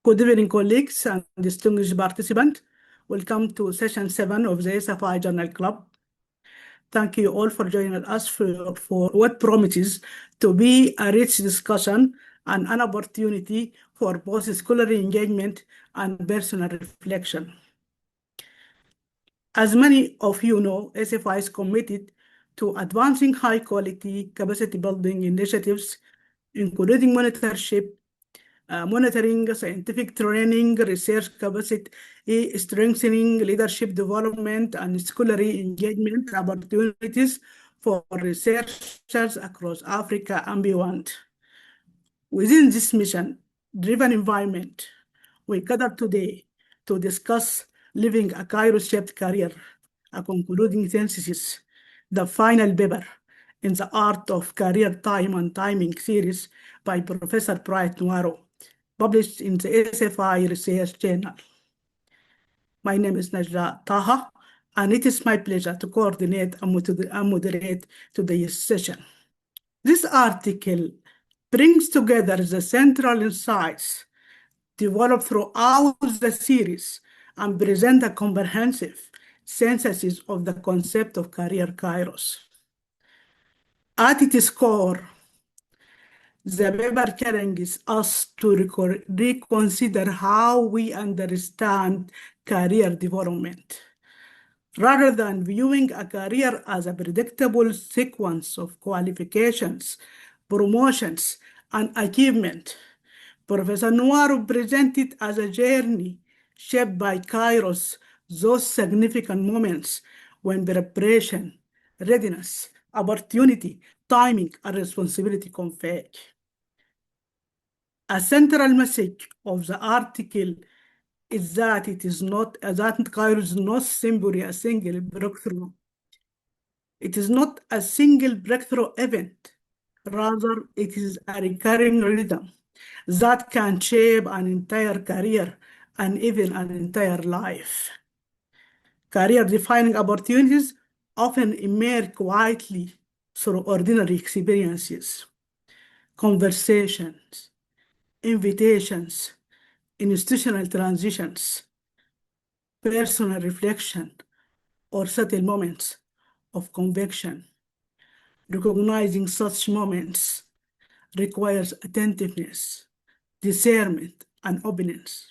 Good evening, colleagues and distinguished participants. Welcome to session 7 of the ASFI Journal Club. Thank you all for joining us for what promises to be a rich discussion and an opportunity for both scholarly engagement and personal reflection. As many of you know, ASFI is committed to advancing high-quality capacity building initiatives, including monitoring, scientific training, research capacity, strengthening leadership development, and scholarly engagement opportunities for researchers across Africa and beyond. Within this mission-driven environment, we gather today to discuss living a Kairos-shaped career, a concluding synthesis, the final paper in the Art of Career Time and Timing series by Professor Nwaru, published in the ASFI Research Journal. My name is Najla Taha, and it is my pleasure to coordinate and moderate today's session. This article brings together the central insights developed throughout the series and present a comprehensive synthesis of the concept of career kairos. At its core, the paper challenges us to reconsider how we understand career development. Rather than viewing a career as a predictable sequence of qualifications, promotions, and achievement, Professor Nwaru presented as a journey shaped by Kairos, those significant moments when preparation, readiness, opportunity, timing, and responsibility converge. A central message of the article is that Kairos is not simply a single breakthrough. It is not a single breakthrough event. Rather, it is a recurring rhythm that can shape an entire career and even an entire life. Career-defining opportunities often emerge quietly through ordinary experiences, conversations, invitations, institutional transitions, personal reflection, or subtle moments of conviction. Recognizing such moments requires attentiveness, discernment, and openness.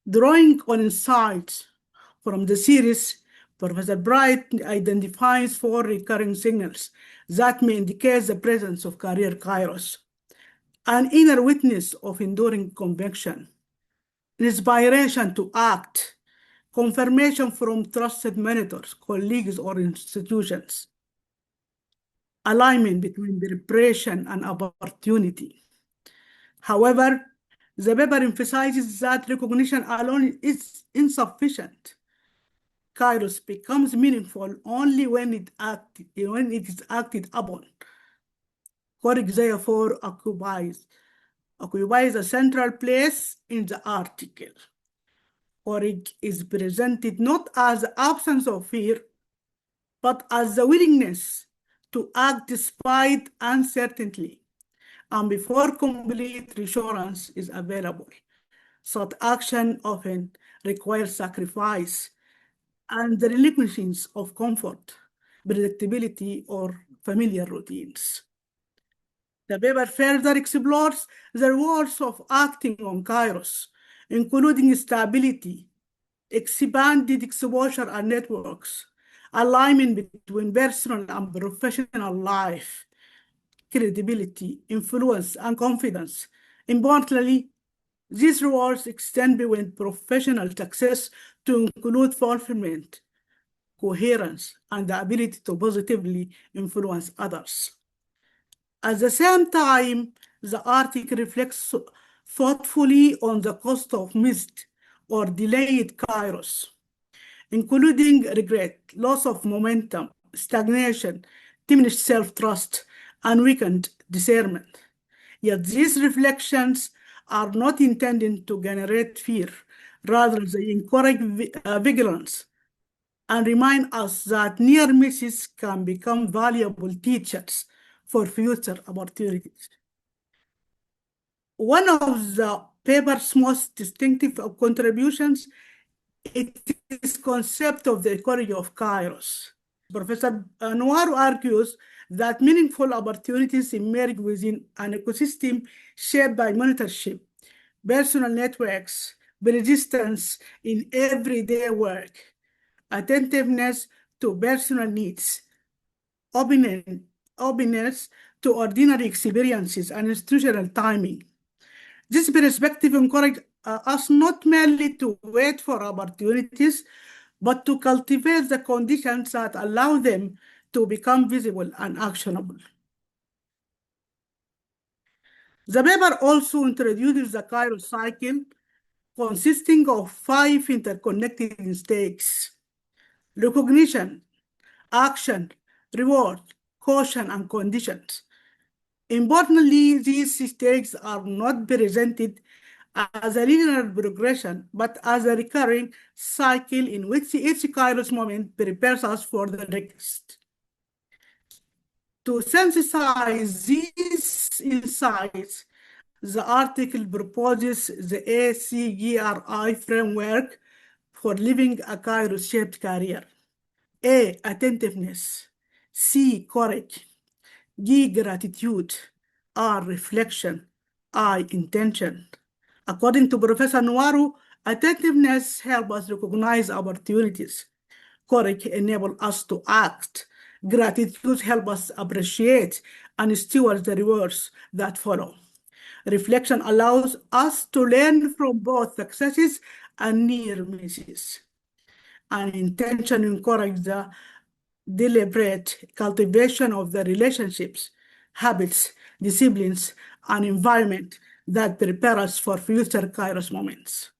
Drawing on insights from the series, Professor Bright identifies 4 recurring signals that may indicate the presence of career kairos: an inner witness of enduring conviction, inspiration to act, confirmation from trusted mentors, colleagues, or institutions, alignment between preparation and opportunity. However, the paper emphasizes that recognition alone is insufficient. Kairos becomes meaningful only when it is acted upon. Courage, therefore, occupies a central place in the article. Courage is presented not as the absence of fear, but as the willingness to act despite uncertainty and before complete reassurance is available. Such action often requires sacrifice and the relinquishing of comfort, predictability, or familiar routines. The paper further explores the rewards of acting on Kairos, including stability, expanded exposure and networks, alignment between personal and professional life, credibility, influence, and confidence. Importantly, these rewards extend beyond professional success to include fulfillment, coherence, and the ability to positively influence others. At the same time, the article reflects thoughtfully on the cost of missed or delayed kairos, including regret, loss of momentum, stagnation, diminished self-trust, and weakened discernment. Yet these reflections are not intended to generate fear. Rather, they encourage vigilance and remind us that near misses can become valuable teachers for future opportunities. One of the paper's most distinctive contributions, it is concept of the ecology of Kairos. Professor Nwaru argues that meaningful opportunities emerge within an ecosystem shaped by mentorship, personal networks, persistence in everyday work, attentiveness to personal needs, openness to ordinary experiences, and institutional timing. This perspective encourages us not merely to wait for opportunities, but to cultivate the conditions that allow them to become visible and actionable. The paper also introduces the Kairos cycle, consisting of 5 interconnected stakes: recognition, action, reward, caution, and conditions. Importantly, these stakes are not presented as a linear progression, but as a recurring cycle in which each Kairos moment prepares us for the next. To synthesize these insights, the article proposes the ACGRI framework for living a Kairos-shaped career. A. Attentiveness. C. Courage. G. Gratitude. R. Reflection. I. Intention. According to Professor Nwaru, attentiveness helps us recognize opportunities. Courage enables us to act. Gratitude helps us appreciate and steward the rewards that follow. Reflection allows us to learn from both successes and near misses. And intention encourages the deliberate cultivation of the relationships, habits, disciplines, and environment that prepare us for future Kairos moments.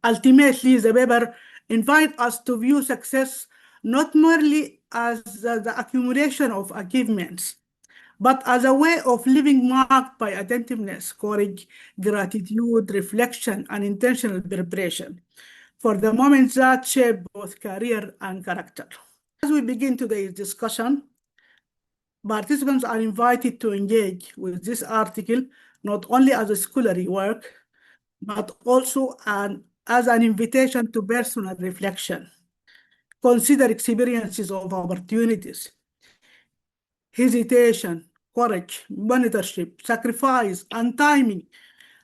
Ultimately, the paper invites us to view success not merely as the accumulation of achievements, but as a way of living marked by attentiveness, courage, gratitude, reflection, and intentional preparation for the moments that shape both career and character. As we begin today's discussion, participants are invited to engage with this article not only as a scholarly work, but also as an invitation to personal reflection. Consider experiences of opportunities, hesitation, courage, mentorship, sacrifice, and timing.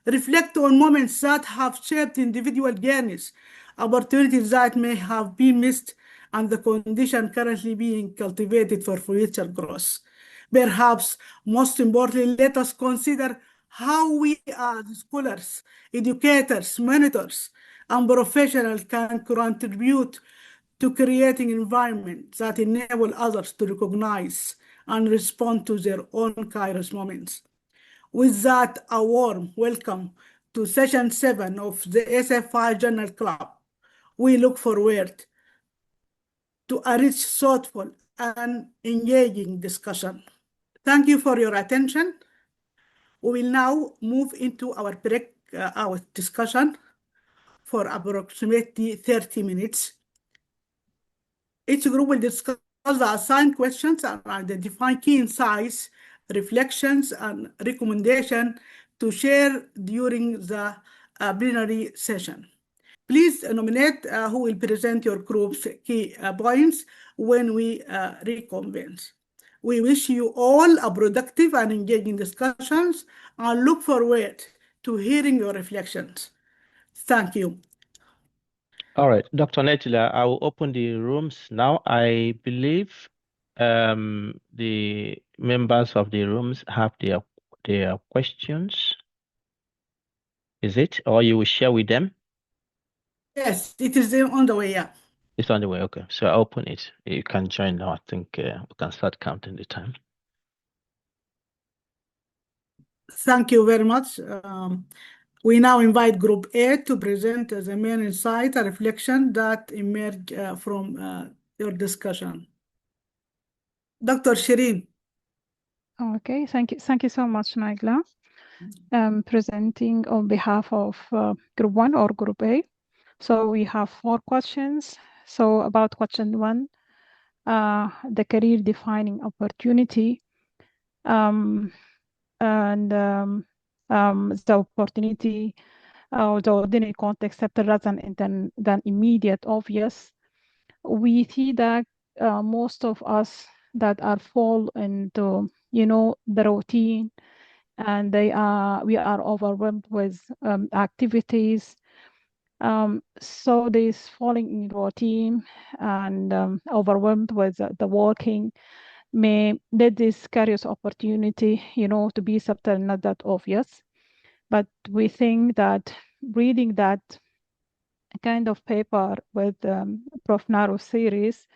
Reflect on moments that have shaped individual journeys, opportunities that may have been missed, and the condition currently being cultivated for future growth. Perhaps most importantly, let us consider how we as scholars, educators, mentors, and professionals can contribute to creating environments that enable others to recognize and respond to their own Kairos moments. With that, a warm welcome to session 7 of the ASFI Journal Club. We look forward to a rich, thoughtful, and engaging discussion. Thank you for your attention. We will now move into our discussion for approximately 30 minutes. Each group will discuss the assigned questions and identify key insights, reflections, and recommendations to share during the plenary session. Please nominate who will present your group's key points when we reconvene. We wish you all a productive and engaging discussions and look forward to hearing your reflections. Thank you. All right, Dr. Netila, I will open the rooms now. I believe the members of the rooms have their questions. Is it? Or you will share with them? Yes, it is on the way, yeah. It's on the way, okay. So I open it. You can join now. I think we can start counting the time. Thank you very much. We now invite Group A to present the main insight and reflection that emerge from your discussion. Dr. Shireen. Okay, thank you so much, Naila. Presenting on behalf of Group 1 or Group A. So we have 4 questions. So about question 1, the career defining opportunity. the opportunity or the ordinary context rather than immediate obvious. We see that most of us that are fall into, the routine, and we are overwhelmed with activities. So this falling in routine and overwhelmed with the working may let this carries opportunity, to be subtle, not that obvious. But we think that reading that kind of paper with Prof. Nwaru series,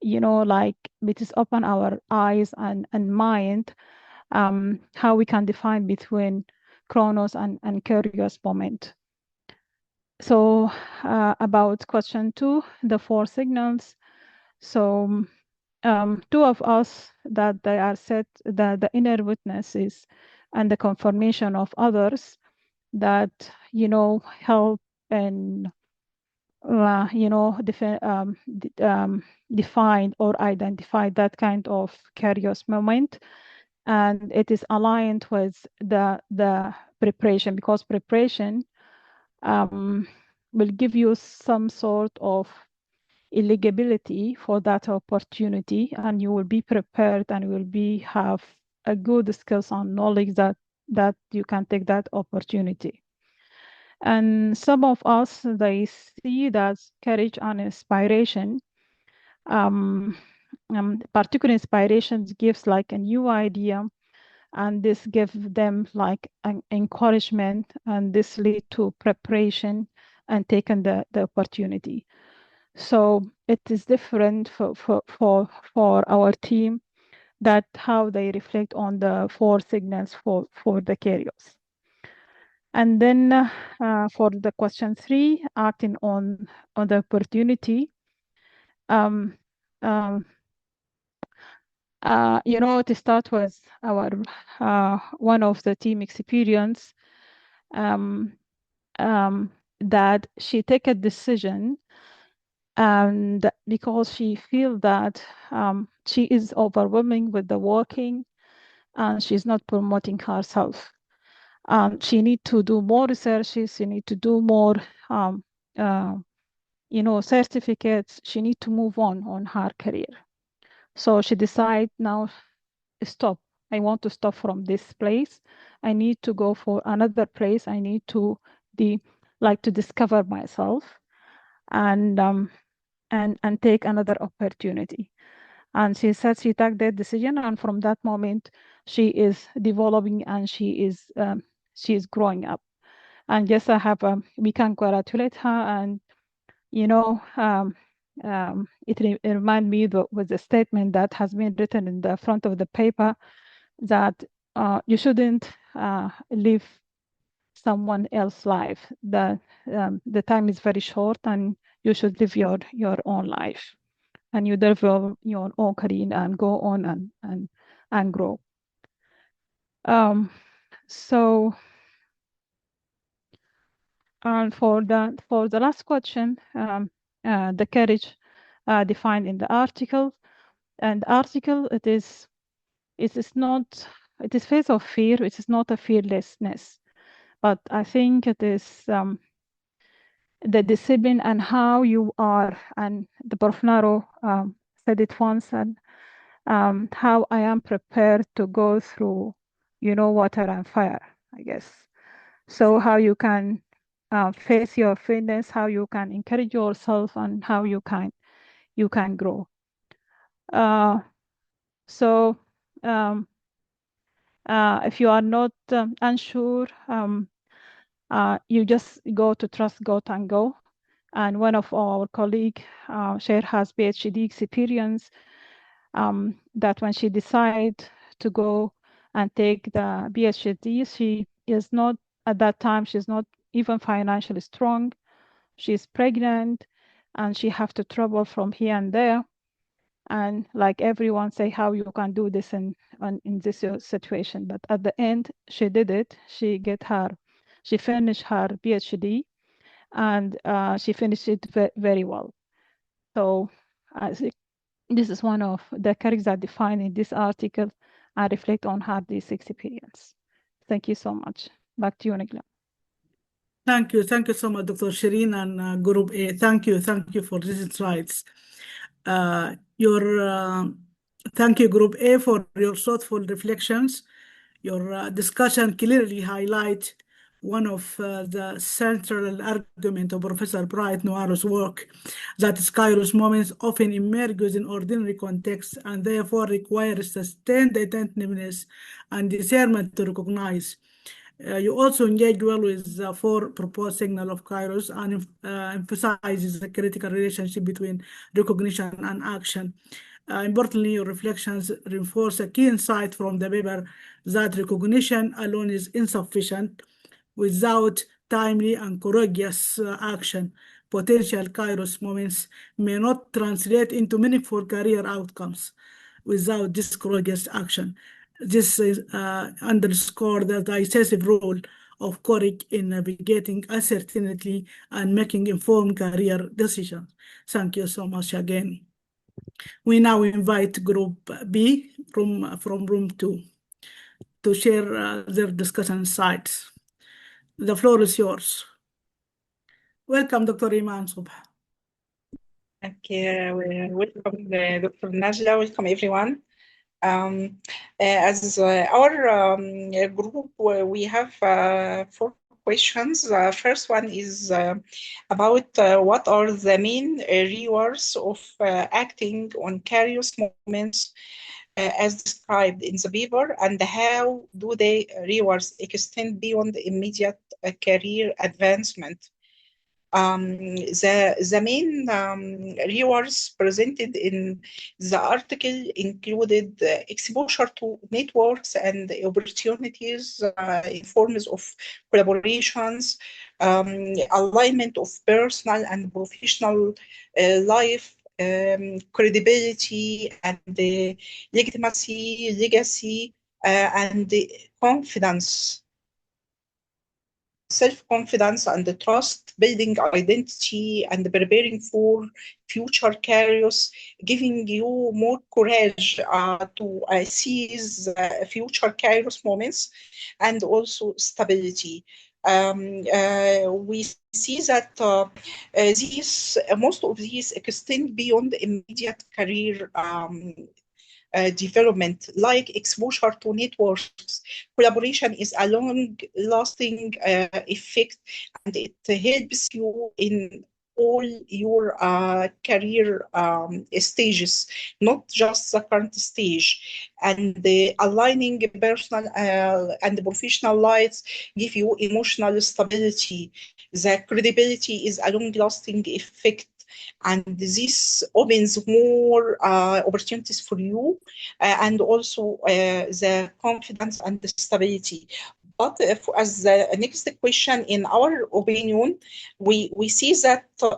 like it is open our eyes and mind, how we can define between chronos and Kairos moment. So about question 2, the 4 signals. So 2 of us that they are set, the inner witnesses and the confirmation of others that, help and, define or identify that kind of Kairos moment. And it is aligned with the preparation, because preparation will give you some sort of eligibility for that opportunity, and you will be prepared and will have a good skills and knowledge that you can take that opportunity. And some of us, they see that courage and inspiration, particular inspirations gives like a new idea, and this gives them like an encouragement, and this lead to preparation and taking the opportunity. So it is different for our team, that how they reflect on the 4 signals for the Kairos. And then for the question 3, acting on the opportunity. To start with our one of the team experience, that she take a decision, and because she feel that she is overwhelming with the working, and she's not promoting herself. She need to do more researches, she need to do more certificates, she need to move on her career. So she decide now, stop. I want to stop from this place. I need to go for another place. I need to discover myself and take another opportunity. And she said she took that decision, and from that moment she is developing, and she is growing up. And yes, we can congratulate her. And it reminds me with the statement that has been written in the front of the paper, that you shouldn't live someone else's life. The time is very short, and you should live your own life, and you develop your own career and go on and grow. So for the last question, the courage defined in the article. And the article, it is face of fear. It is not a fearlessness, but I think it is the discipline and how you are. And the Prof. Nwaru said it once, and how I am prepared to go through, water and fire, I guess. So how you can face your fitness, how you can encourage yourself, and how you can grow. So if you are not unsure, you just go to Trust Go Tango. And one of our colleagues shared her PhD experience, that when she decided to go and take the PhD, she is not, at that time, she's not even financially strong. She's pregnant, and she have to travel from here and there. And like everyone say, how you can do this in this situation. But at the end, she did it. She finished her PhD, and she finished it very well. So I think this is one of the characters that define in this article and reflect on her this experience. Thank you so much. Back to you, Nigla. Thank you so much, Dr. Shireen and Group A. Thank you for these insights. Thank you, Group A, for your thoughtful reflections. Your discussion clearly highlight one of the central argument of Professor Bright Nwaru's work, that Kairos moments often emerge in ordinary contexts and therefore require sustained attentiveness and discernment to recognize. You also engage well with the four proposed signal of Kairos and emphasizes the critical relationship between recognition and action. Importantly, your reflections reinforce a key insight from the paper that recognition alone is insufficient. Without timely and courageous action, potential Kairos moments may not translate into meaningful career outcomes. Without this courageous action, this is underscore the decisive role of courage in navigating uncertainty and making informed career decisions. Thank you so much again. We now invite Group B from room 2 to share their discussion insights. The floor is yours. Welcome, Dr. Iman Subh. Okay, welcome, Dr. Najla. Welcome, everyone. As our group, we have 4 questions. First one is about what are the main rewards of acting on Kairos moments as described in the paper, and how do they rewards extend beyond immediate career advancement? The main rewards presented in the article included exposure to networks and opportunities in forms of collaborations, alignment of personal and professional life, credibility and legitimacy, legacy, and confidence. Self-confidence and the trust, building identity and preparing for future careers, giving you more courage to seize future careers moments, and also stability. We see that most of these extend beyond immediate career development, like exposure to networks. Collaboration is a long-lasting effect, and it helps you in all your career stages, not just the current stage. And the aligning personal and professional lives give you emotional stability. The credibility is a long-lasting effect, and this opens more opportunities for you, and also the confidence and the stability. But as the next question, in our opinion, we see that the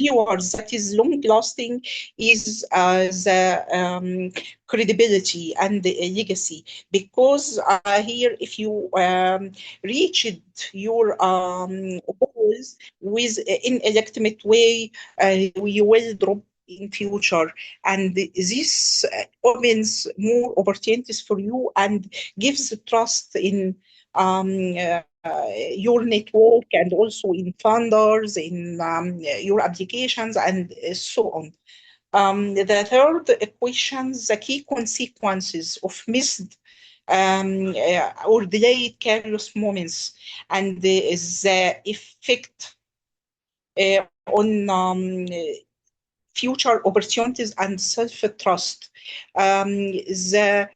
rewards that is long-lasting is the credibility and the legacy, because here, if you reached your goals with in a legitimate way, you will drop in future, and this opens more opportunities for you and gives trust in your network, and also in funders, in your applications, and so on. The third question, the key consequences of missed or delayed Kairos moments, and the effect on future opportunities and self-trust. The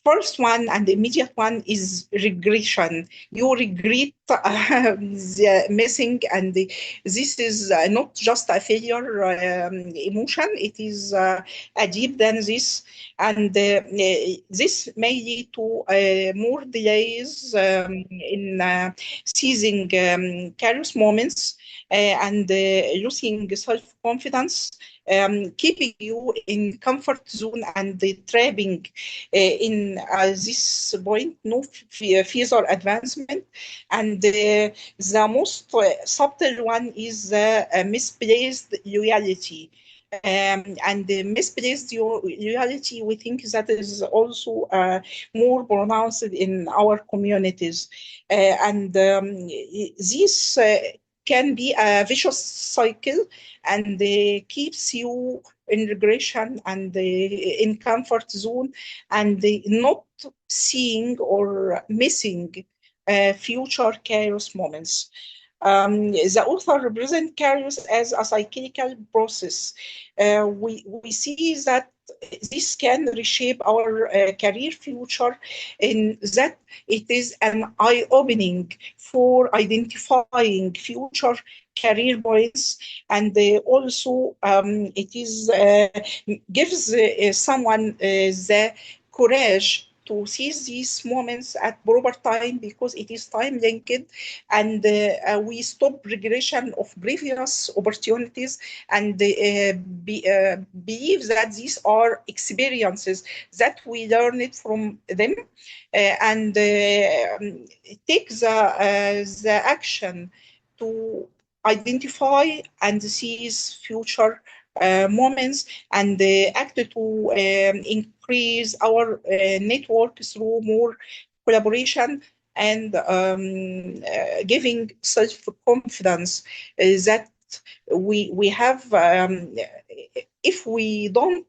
first one and the immediate one is regression. You regret the missing, and this is not just a failure emotion, it is deep than this, and this may lead to more delays in seizing Kairos moments, and losing self-confidence, keeping you in comfort zone, and trapping in this point no further advancement. And the most subtle one is misplaced loyalty. and the misplaced reality, we think that is also more pronounced in our communities. And this can be a vicious cycle and keeps you in regression and in comfort zone and not seeing or missing future Kairos moments. The author represents Kairos as a cyclical process. We see that this can reshape our career future in that it is an eye-opening for identifying future career points, and also it is gives someone the courage to seize these moments at proper time because it is time linked, and we stop regression of previous opportunities and believe that these are experiences that we learned from them, and take the action to identify and seize future moments and act to increase our network through more collaboration and giving self-confidence that we have. If we don't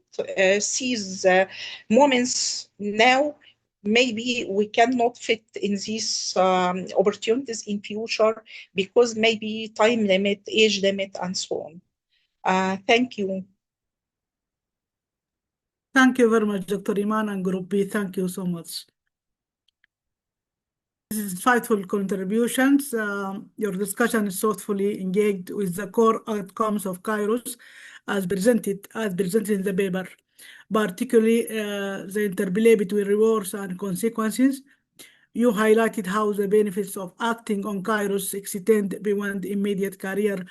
seize the moments now, maybe we cannot fit in these opportunities in future because maybe time limit, age limit, and so on. Thank you. Thank you very much, Dr. Iman and Group B. Thank you so much. This is insightful contributions. Your discussion is thoughtfully engaged with the core outcomes of Kairos as presented in the paper, particularly the interplay between rewards and consequences. You highlighted how the benefits of acting on Kairos extend beyond immediate career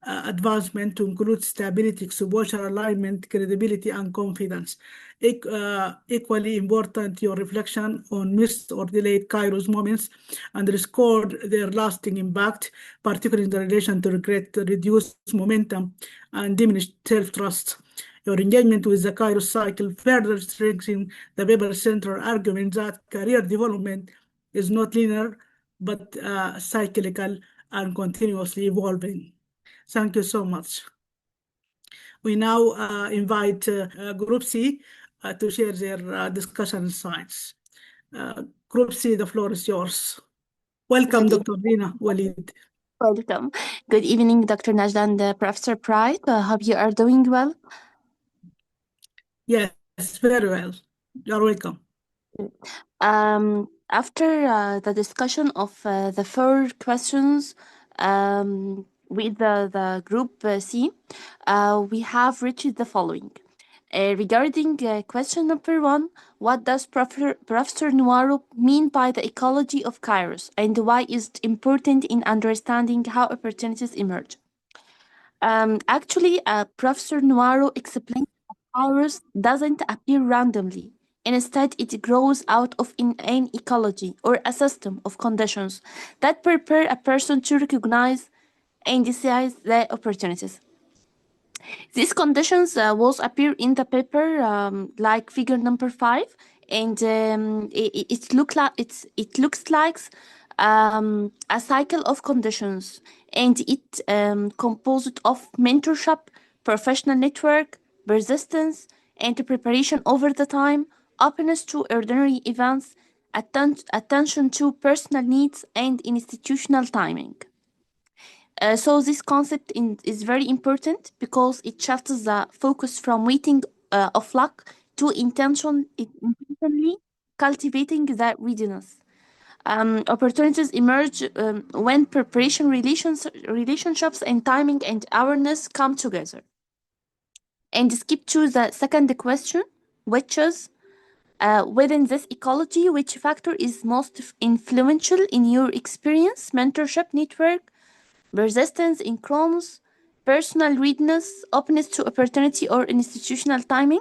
advancement to include stability, exposure, alignment, credibility, and confidence. Equally important, your reflection on missed or delayed Kairos moments underscored their lasting impact, particularly in relation to regret, reduced momentum, and diminished self-trust. Your engagement with the Kairos cycle further strengthens the paper's central argument that career development is not linear, but cyclical and continuously evolving. Thank you so much. We now invite Group C to share their discussion insights. Group C, the floor is yours. Welcome, Dr. Dina Walid. Welcome. Good evening, Dr. Najda and Professor Pride. Hope you are doing well. Yes, very well. You're welcome. After the discussion of the 4 questions with the Group C, we have reached the following. Regarding question number 1, what does Professor Nwaru mean by the ecology of Kairos, and why is it important in understanding how opportunities emerge? Actually, Professor Nwaru explained that Kairos doesn't appear randomly. Instead, it grows out of an ecology or a system of conditions that prepare a person to recognize and seize the opportunities. These conditions will appear in the paper, like figure number 5, and it looks like a cycle of conditions, and it composed of mentorship, professional network, persistence, and preparation over the time, openness to ordinary events, attention to personal needs, and institutional timing. So this concept is very important because it shifts the focus from waiting of luck to intentionally cultivating that readiness. Opportunities emerge when preparation, relationships, and timing and awareness come together. And skip to the second question, which is within this ecology, which factor is most influential in your experience, mentorship, network, persistence in chromes, personal readiness, openness to opportunity, or institutional timing?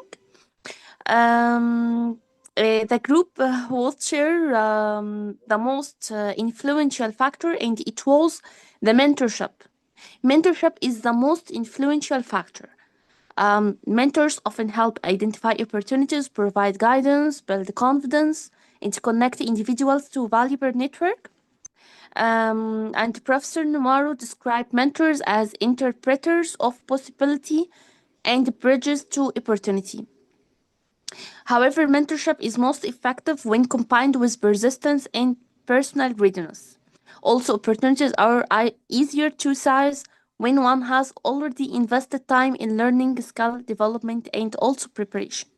The group will share the most influential factor, and it was the mentorship. Mentorship is the most influential factor. Mentors often help identify opportunities, provide guidance, build confidence, and connect individuals to valuable network. And Professor Nwaru described mentors as interpreters of possibility and bridges to opportunity. However, mentorship is most effective when combined with persistence and personal readiness. Also, opportunities are easier to seize when one has already invested time in learning, skill development, and also preparation.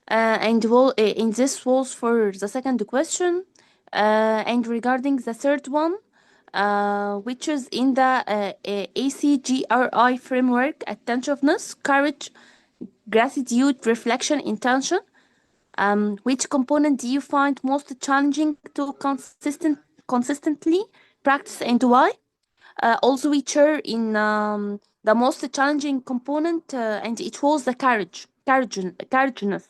And this was for the second question. And regarding the third one, which is in the ACGRI framework, attentiveness, courage, gratitude, reflection, intention. Which component do you find most challenging to consistently practice and why? Also, we share in the most challenging component, and it was the courageousness.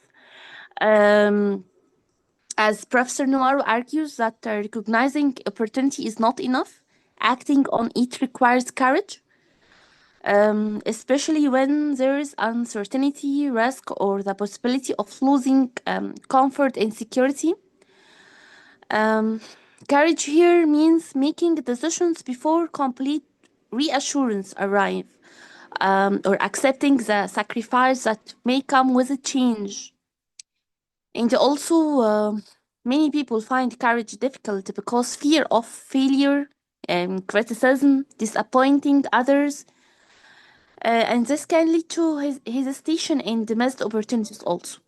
As Professor Nwaru argues that recognizing opportunity is not enough, acting on it requires courage. Especially when there is uncertainty, risk, or the possibility of losing comfort and security. Courage here means making decisions before complete reassurance arrive, or accepting the sacrifice that may come with a change. And also, many people find courage difficult because fear of failure, criticism, disappointing others, and this can lead to hesitation and missed opportunities also.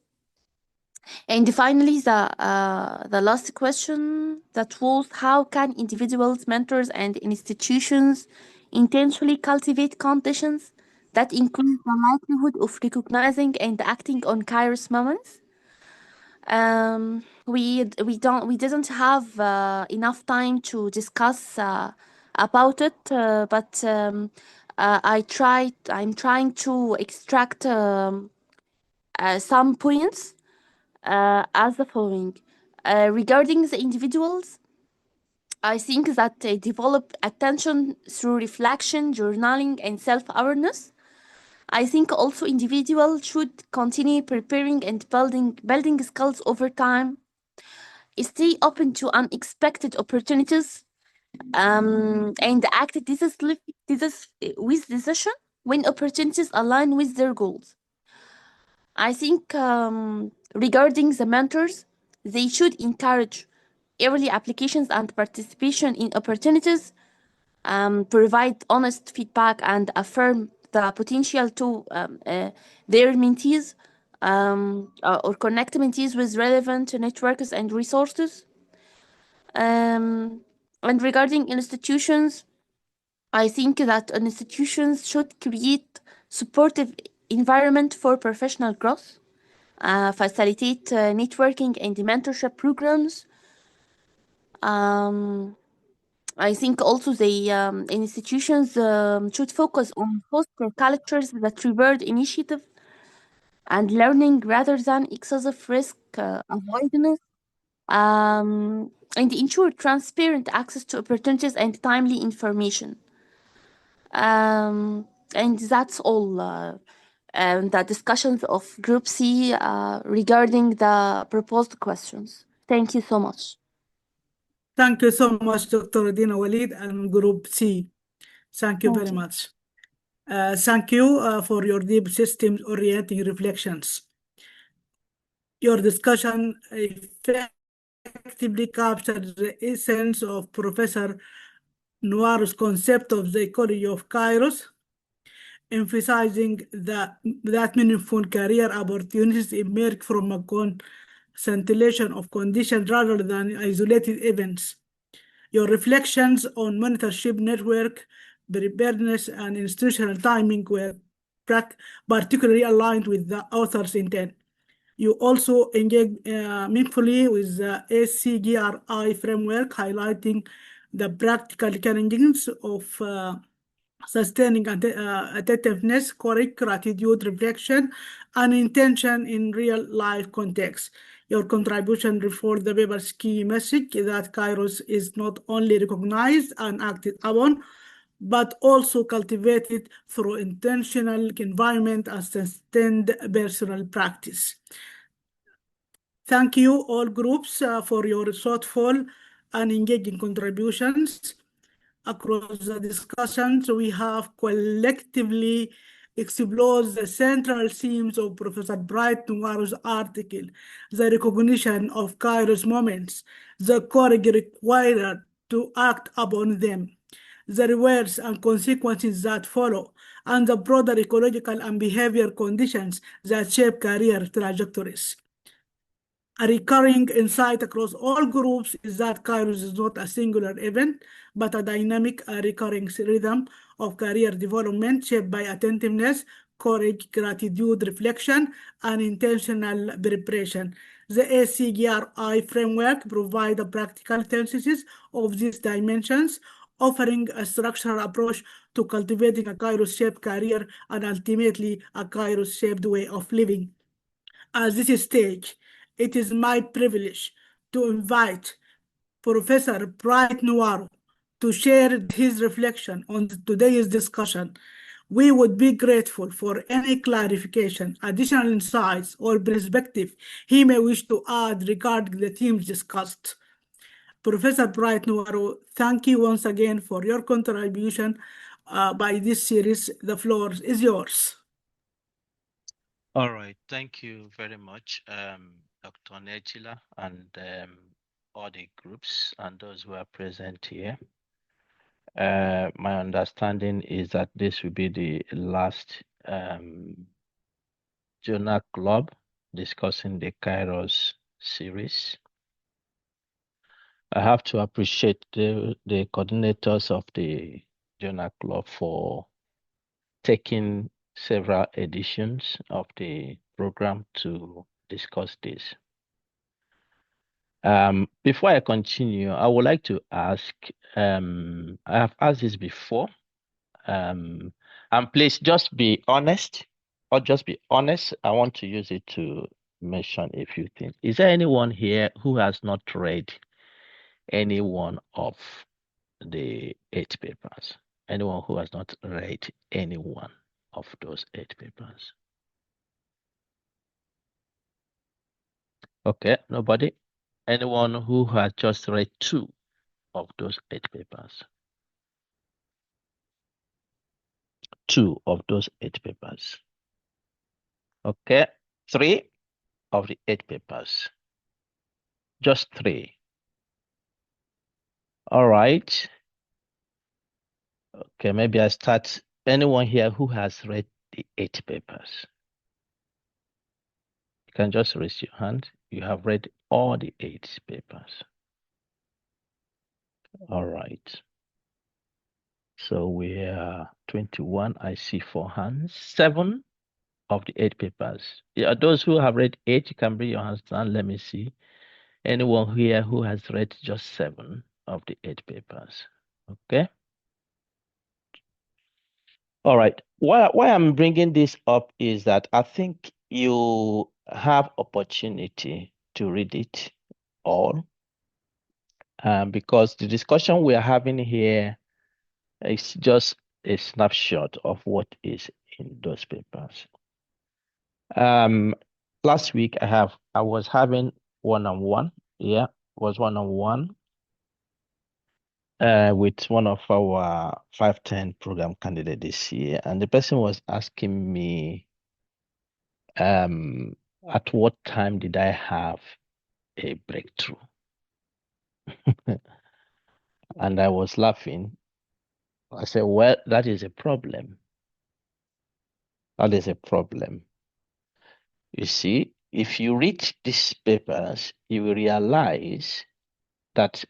And finally, the last question that was, how can individuals, mentors, and institutions intentionally cultivate conditions that increase the likelihood of recognizing and acting on Kairos moments? We didn't have enough time to discuss about it, but I'm trying to extract some points as the following. Regarding the individuals, I think that they develop attention through reflection, journaling, and self-awareness. I think also individuals should continue preparing and building skills over time. Stay open to unexpected opportunities, and act with decision when opportunities align with their goals. I think regarding the mentors, they should encourage early applications and participation in opportunities, provide honest feedback, and affirm the potential to their mentees, or connect mentees with relevant networks and resources. And regarding institutions, I think that institutions should create supportive environment for professional growth, facilitate networking and mentorship programs. I think also the institutions should focus on foster cultures that reward initiative and learning rather than excessive risk avoidance, and ensure transparent access to opportunities and timely information. And that's all the discussions of Group C regarding the proposed questions. Thank you so much. Thank you so much, Dr. Dina Walid and Group C. Thank you very much. Thank you for your deep systems-oriented reflections. Your discussion effectively captured the essence of Professor Nwaru's concept of the ecology of Kairos, emphasizing that meaningful career opportunities emerge from a concentration of conditions rather than isolated events. Your reflections on mentorship network, preparedness, and institutional timing were particularly aligned with the author's intent. You also engage meaningfully with the ACGRI framework, highlighting the practical challenges of sustaining attentiveness, correct gratitude, reflection, and intention in real-life context. Your contribution reinforced the paper's key message that Kairos is not only recognized and acted upon, but also cultivated through intentional environment and sustained personal practice. Thank you, all groups, for your thoughtful and engaging contributions. Across the discussions, we have collectively explored the central themes of Professor Bright Nwaru's article, the recognition of Kairos moments, the courage required to act upon them, the rewards and consequences that follow, and the broader ecological and behavior conditions that shape career trajectories. A recurring insight across all groups is that Kairos is not a singular event, but a dynamic, recurring rhythm of career development shaped by attentiveness, courage, gratitude, reflection, and intentional preparation. The ACGRI framework provides a practical synthesis of these dimensions, offering a structural approach to cultivating a Kairos-shaped career and ultimately a Kairos-shaped way of living. At this stage, it is my privilege to invite Professor Bright Nwaru to share his reflection on today's discussion. We would be grateful for any clarification, additional insights, or perspective he may wish to add regarding the themes discussed. Professor Bright Nwaru, thank you once again for your contribution by this series. The floor is yours. All right, thank you very much, Dr. Nejila, and all the groups and those who are present here. My understanding is that this will be the last journal club discussing the Kairos series. I have to appreciate the coordinators of the journal club for taking several editions of the program to discuss this. Before I continue, I would like to ask, I have asked this before, and please just be honest, or just be honest. I want to use it to mention a few things. Is there anyone here who has not read any one of the 8 papers? Anyone who has not read any one of those 8 papers? Okay, nobody? Anyone who has just read 2 of those 8 papers? 2 of those 8 papers. Okay, 3 of the 8 papers. Just 3. All right. Okay, maybe I start. Anyone here who has read the 8 papers? You can just raise your hand. You have read all the 8 papers. All right. So we are 21. I see 4 hands. 7 of the 8 papers. Yeah, those who have read 8, you can bring your hands down. Let me see. Anyone here who has read just 7 of the 8 papers? Okay. All right. Why I'm bringing this up is that I think you have opportunity to read it all, because the discussion we are having here is just a snapshot of what is in those papers. Last week I was having one-on-one. Yeah, was one-on-one with one of our 510 program candidates this year, and the person was asking me, at what time did I have a breakthrough? And I was laughing. I said, well, that is a problem. That is a problem. You see, if you read these papers, you will realize that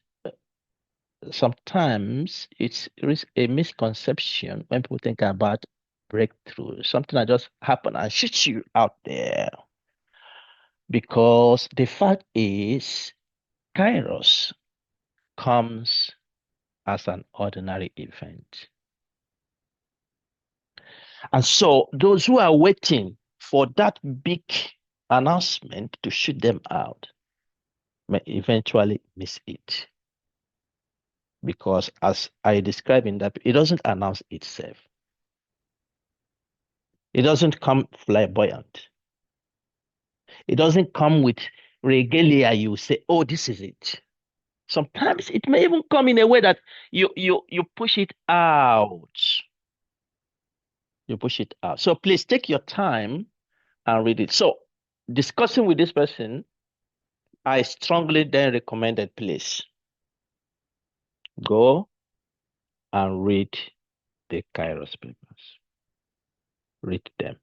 sometimes it's a misconception when people think about breakthrough, something that just happened and shoots you out there. Because the fact is, Kairos comes as an ordinary event. And so those who are waiting for that big announcement to shoot them out may eventually miss it. because as I described in that, it doesn't announce itself. It doesn't come flamboyant. It doesn't come with regalia. You say, oh, this is it. Sometimes it may even come in a way that you push it out. You push it out. So please take your time and read it. So discussing with this person, I strongly then recommended, please go and read the Kairos papers. Read them.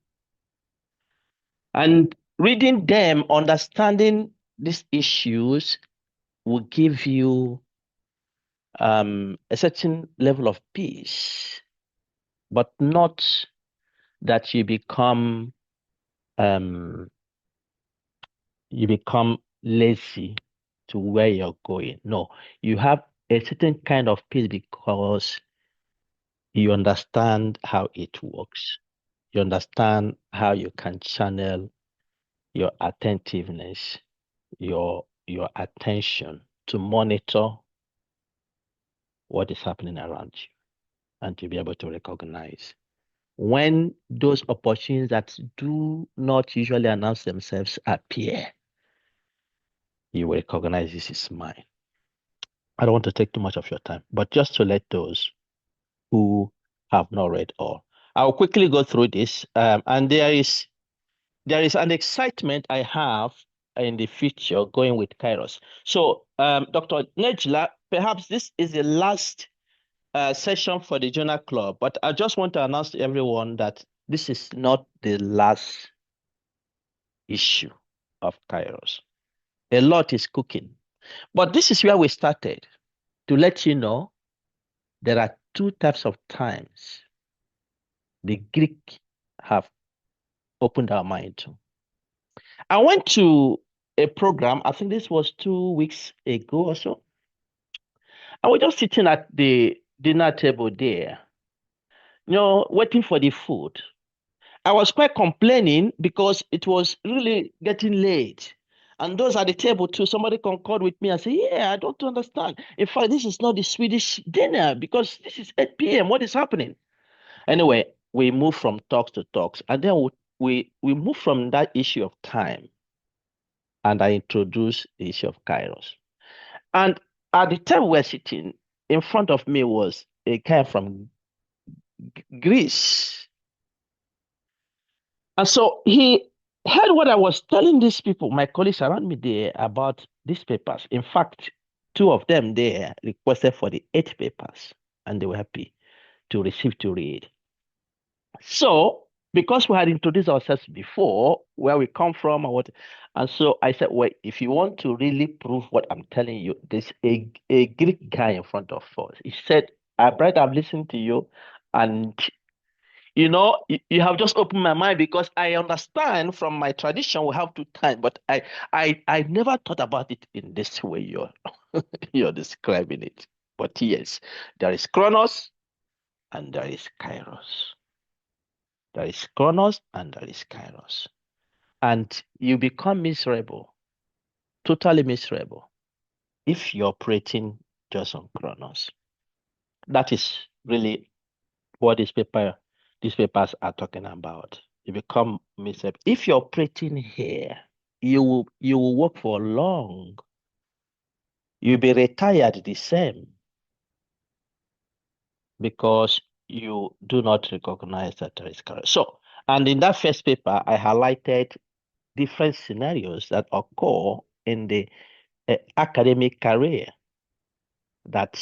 And reading them, understanding these issues will give you a certain level of peace, but not that you become lazy to where you're going. No, you have a certain kind of peace because you understand how it works. You understand how you can channel your attentiveness, your attention to monitor what is happening around you and to be able to recognize when those opportunities that do not usually announce themselves appear. You will recognize this is mine. I don't want to take too much of your time, but just to let those who have not read all. I'll quickly go through this, and there is an excitement I have in the future going with Kairos. So, Dr. Nejla, perhaps this is the last session for the Journal Club, but I just want to announce to everyone that this is not the last issue of Kairos. A lot is cooking, but this is where we started to let you know there are two types of times the Greek have opened our mind to. I went to a program, I think this was 2 weeks ago or so. I was just sitting at the dinner table there, waiting for the food. I was quite complaining because it was really getting late. And those at the table too, somebody concurred with me and said, yeah, I don't understand. In fact, this is not the Swedish dinner because this is 8 p.m. What is happening? Anyway, we moved from talks to talks, and then we moved from that issue of time, and I introduced the issue of Kairos. And at the time we were sitting, in front of me was a guy from Greece. And so he heard what I was telling these people, my colleagues around me there, about these papers. In fact, 2 of them there requested for the 8 papers, and they were happy to receive to read. So, because we had introduced ourselves before, where we come from and so I said, well, if you want to really prove what I'm telling you, there's a Greek guy in front of us. He said, Bright, I've listened to you, and you have just opened my mind because I understand from my tradition we have 2 times, but I never thought about it in this way you're describing it. But yes, there is Chronos and there is Kairos. There is Chronos and there is Kairos. And you become miserable, totally miserable, if you're operating just on Chronos. That is really what these papers are talking about. You become miserable. If you're operating here, you will work for long. You'll be retired the same because you do not recognize that there is Kairos. So, and in that first paper, I highlighted different scenarios that occur in the academic career that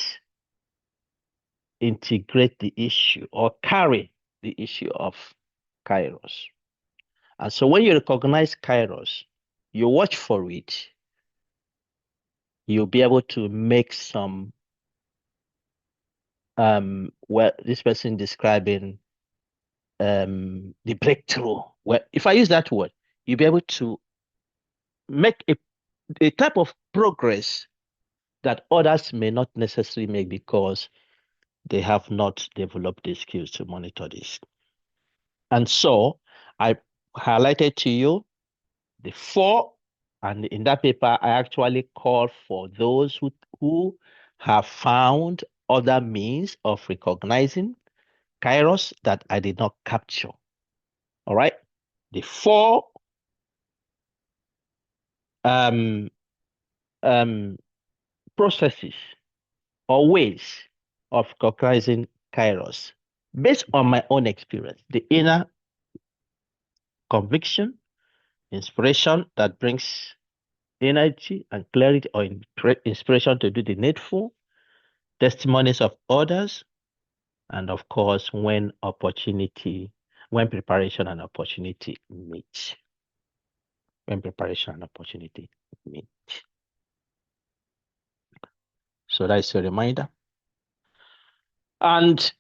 integrate the issue or carry the issue of Kairos. And so when you recognize Kairos, you watch for it, you'll be able to make some, this person describing the breakthrough. Well, if I use that word, you'll be able to make a type of progress that others may not necessarily make because they have not developed the skills to monitor this. And so I highlighted to you the 4, and in that paper, I actually call for those who have found other means of recognizing Kairos that I did not capture. All right. The four processes or ways of recognizing Kairos based on my own experience. The inner conviction, inspiration that brings energy and clarity or inspiration to do the needful, testimonies of others, and of course, when preparation and opportunity meet. When preparation and opportunity meet. So that is a reminder. And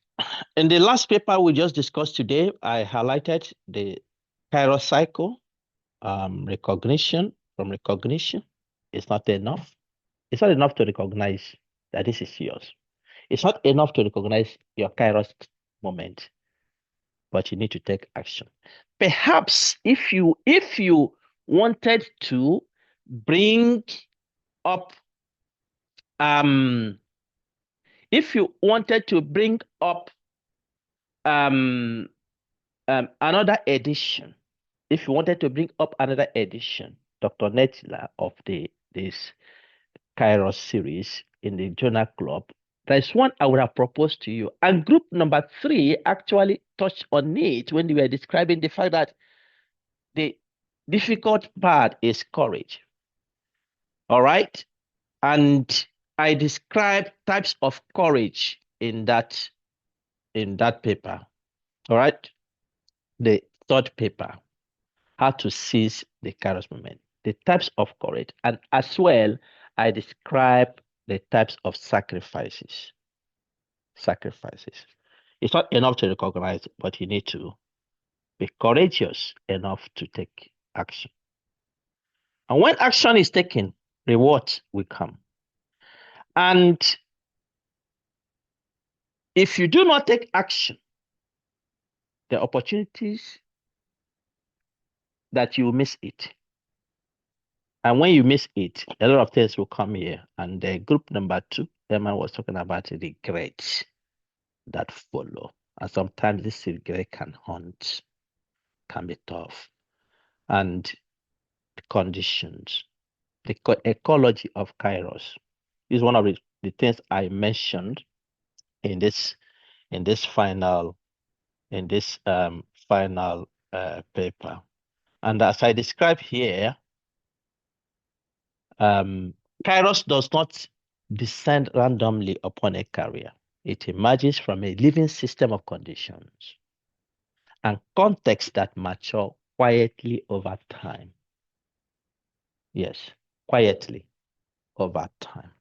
in the last paper we just discussed today, I highlighted the Kairos cycle, recognition. From recognition, it's not enough. It's not enough to recognize that this is yours. It's not enough to recognize your Kairos moment, but you need to take action. Perhaps if you wanted to bring up another edition, Dr. Netila of this Kairos series in the journal club, there's one I would have proposed to you. And group number 3 actually touched on it when they were describing the fact that the difficult part is courage. All right. And I described types of courage in that paper. All right. The third paper, how to seize the Kairos moment, the types of courage. And as well, I describe the types of sacrifices. It's not enough to recognize, but you need to be courageous enough to take action. And when action is taken, rewards will come. And if you do not take action, the opportunities that you miss it. And when you miss it, a lot of things will come here. And the group number 2, Emma was talking about regrets that follow. And sometimes this regret can haunt, can be tough. And the conditions, the ecology of Kairos is one of the things I mentioned in this final paper. And as I describe here, Kairos does not descend randomly upon a career. It emerges from a living system of conditions and contexts that mature quietly over time. Yes, quietly over time.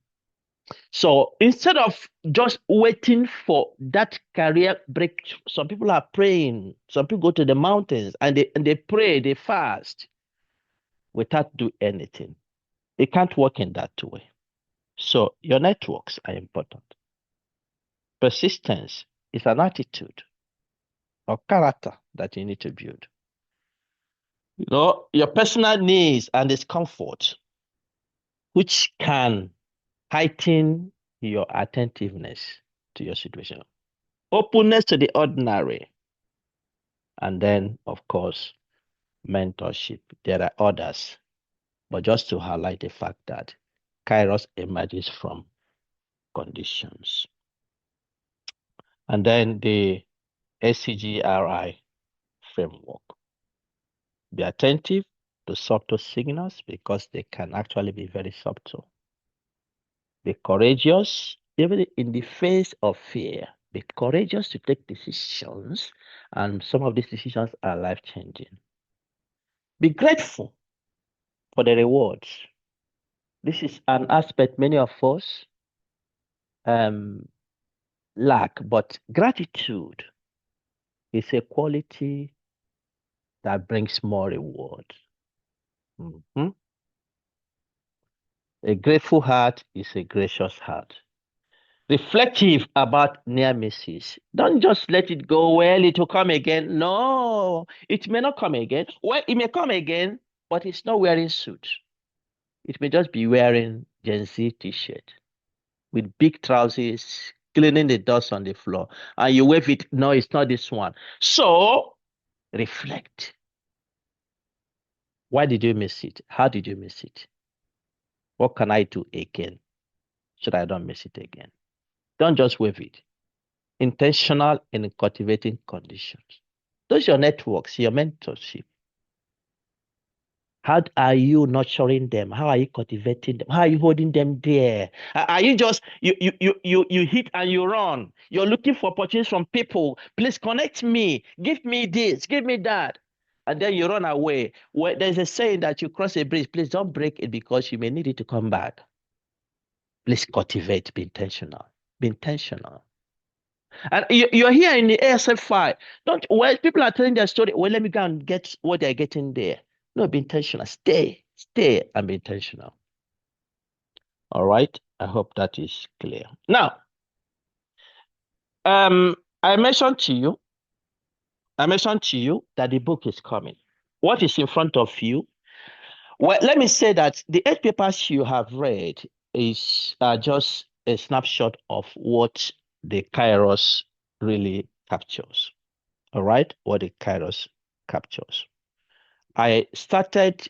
So instead of just waiting for that career break, some people are praying. Some people go to the mountains and they pray, they fast without doing anything. It can't work in that way. So your networks are important. Persistence is an attitude or character that you need to build. You know, your personal needs and discomfort, which can heighten your attentiveness to your situation. Openness to the ordinary. And then, of course, mentorship. There are others. But just to highlight the fact that Kairos emerges from conditions. And then the SCGRI framework. Be attentive to subtle signals because they can actually be very subtle. Be courageous, even in the face of fear. Be courageous to take decisions, and some of these decisions are life-changing. Be grateful for the rewards. This is an aspect many of us lack, but gratitude is a quality that brings more reward. A grateful heart is a gracious heart. Reflective about near misses. Don't just let it go, well, it will come again. No, it may not come again. Well, it may come again, but it's not wearing suit. It may just be wearing Gen Z t-shirt. with big trousers, cleaning the dust on the floor, and you wave it. No, it's not this one. So reflect. Why did you miss it? How did you miss it? What can I do again so that I don't miss it again? Don't just wave it. Intentional in cultivating conditions. Those are your networks, your mentorship. How are you nurturing them? How are you cultivating them? How are you holding them there? Are you just you hit and you run? You're looking for opportunities from people. Please connect me. Give me this. Give me that. And then you run away. Well, there's a saying that you cross a bridge. Please don't break it because you may need it to come back. Please cultivate. Be intentional. Be intentional. And you're here in the ASFI. Don't, well, people are telling their story. Well, let me go and get what they're getting there. No, be intentional. Stay and be intentional. All right. I hope that is clear. Now, I mentioned to you that the book is coming. What is in front of you? Well, let me say that the 8 papers you have read is just a snapshot of what the Kairos really captures. All right, what the Kairos captures. I started